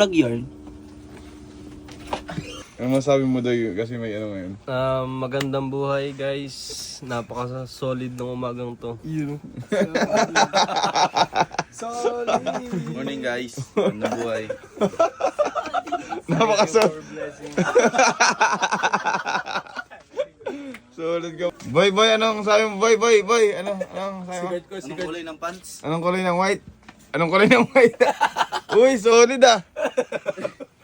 plug yarn. Ano masabi mo daw yun? Kasi may ano ngayon. Magandang buhay guys. Napaka-solid ng umagang to. Solid! Morning guys. Magandang buhay. Napaka-solid. Solid ka. Boy, anong sabi mo? Boy. Anong sabi mo? Anong kulay ng pants? Anong kulay ng white? Anong kulay ng white? Uy, solid ah.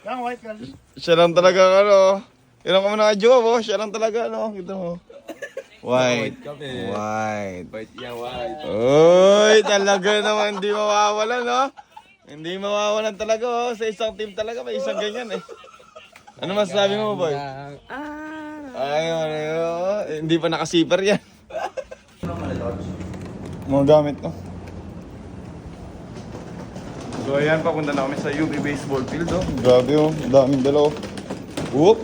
Ang white ka. Siya lang talaga ano. Ilang ka mo naka-jowa mo? Siya lang talaga ano. Kita mo. White. White. White yan, white. Uy, talaga naman hindi mawawalan no. Hindi mawawalan talaga oh. Sa isang team talaga may isang ganyan eh. Ano masasabi mo boy? Ayun. Hindi pa nakasiper yan. Mga gamit no. So ayan, papunta na kami sa UB baseball field oh. Grabe oh, daming dalaw. Whoop!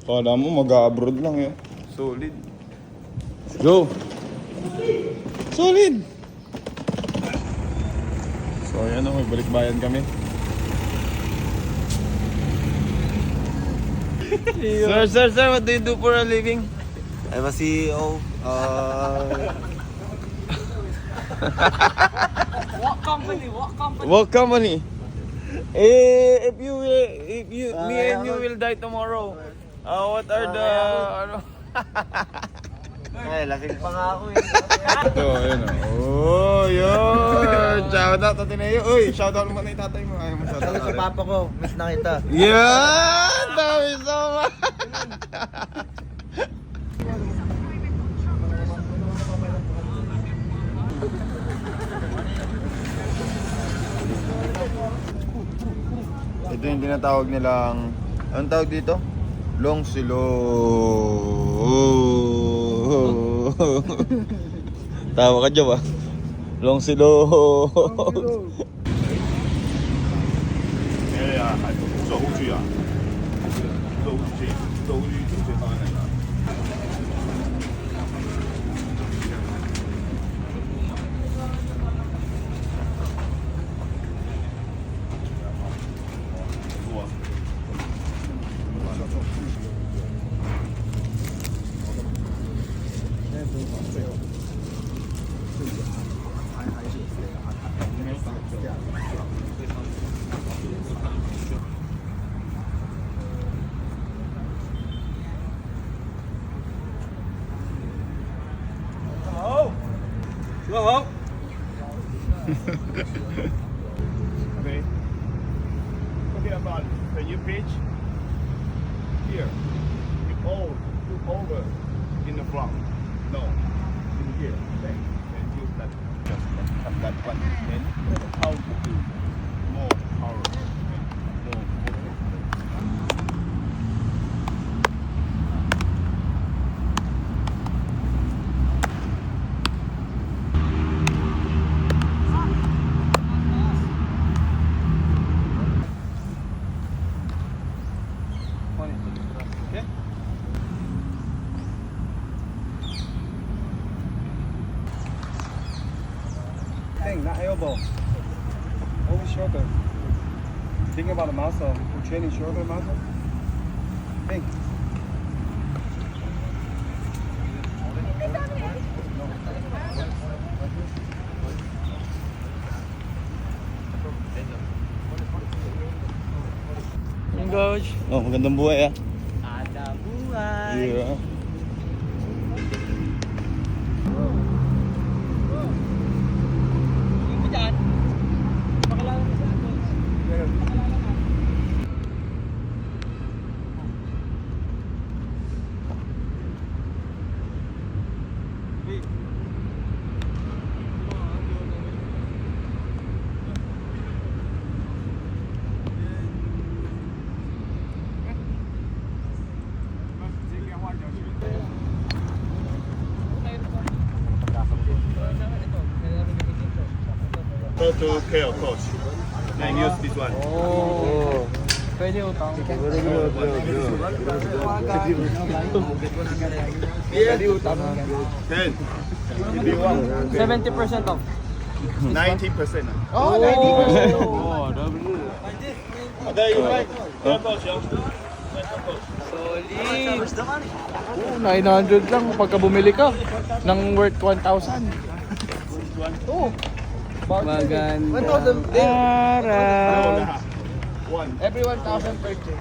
Kala mo mag-abroad lang yun. Solid. Let's go! Solid! So ayan oh, may balik bayan kami. Sir, what do you do for a living? I'm a CEO. What company? If me and you will die tomorrow, what are the, ano? Ay, lasing pa nga ako eh. Ito, ayun oh. Yun! Shoutout to Tineo. Uy, shoutout naman na yung tatay mo. Ayaw mo shoutout. Sa papa ko, miss na kita. Yan! Dami so much! Ito yung tinatawag nilang, anong tawag dito? Long silo. Tawa ka dyan ba? Long silo. Okay. Okay, about when you pitch here, you over in the front. No, in here. Okay. And use that just that one. Then how to do more power. Okay. More. Okay. Thing, not elbow. Only shoulder. Think about the muscle. You're training shoulder muscle. Think. Coach. Oh, magandang buhay ah. Ada buhay. Yeah. Go to KO coach. Then use this one. Oh. Pwede utang. Pwede utang. 10. If you want. 70% off. 90%. Oh, 90%. Oh, There you go. Oh, 900 lang pagka bumili ka ng worth 1,000. Oh, Magandang araw. every 1,000 purchase.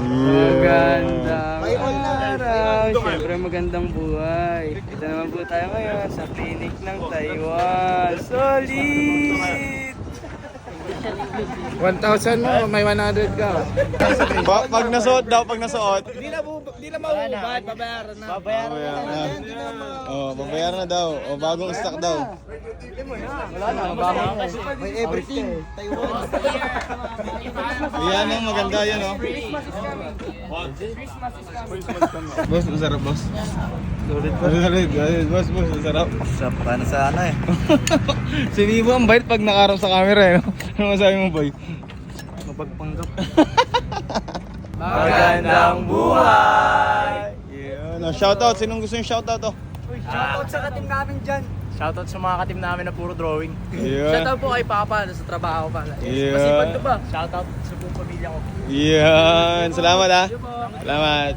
Magandang araw. Siyempre magandang buhay. Ito naman po tayo ngayon sa clinic ng Taiwan. Solid! 1,000 mo, may 100 ka. Pag nasuot daw, pag nasuot. Hindi na mauubad, babayaran na. Babayaran na. Oh, babayaran na daw. O, bagong stock daw. Wala na, bago. May everything. Taiwan. Yan ang maganda yan, oh. Boss, masarap, boss. Solid, boss, masarap. Sarap ka na sa ano eh. Si Nibo ang bait pag nakaharap sa camera, eh, no? Ano masabi mo, boy? Mapagpanggap. Magandang buhay! Yeah, no, shoutout. Sinong gusto yung shoutout, oh? Shoutout sa katim namin dyan. Shoutout sa mga katim namin na puro drawing. Yeah. Shoutout po kay Papa sa trabaho pala. Yeah. Masipag to ba? Shoutout sa buong pamilya ko. Yan. Salamat, ah. Salamat.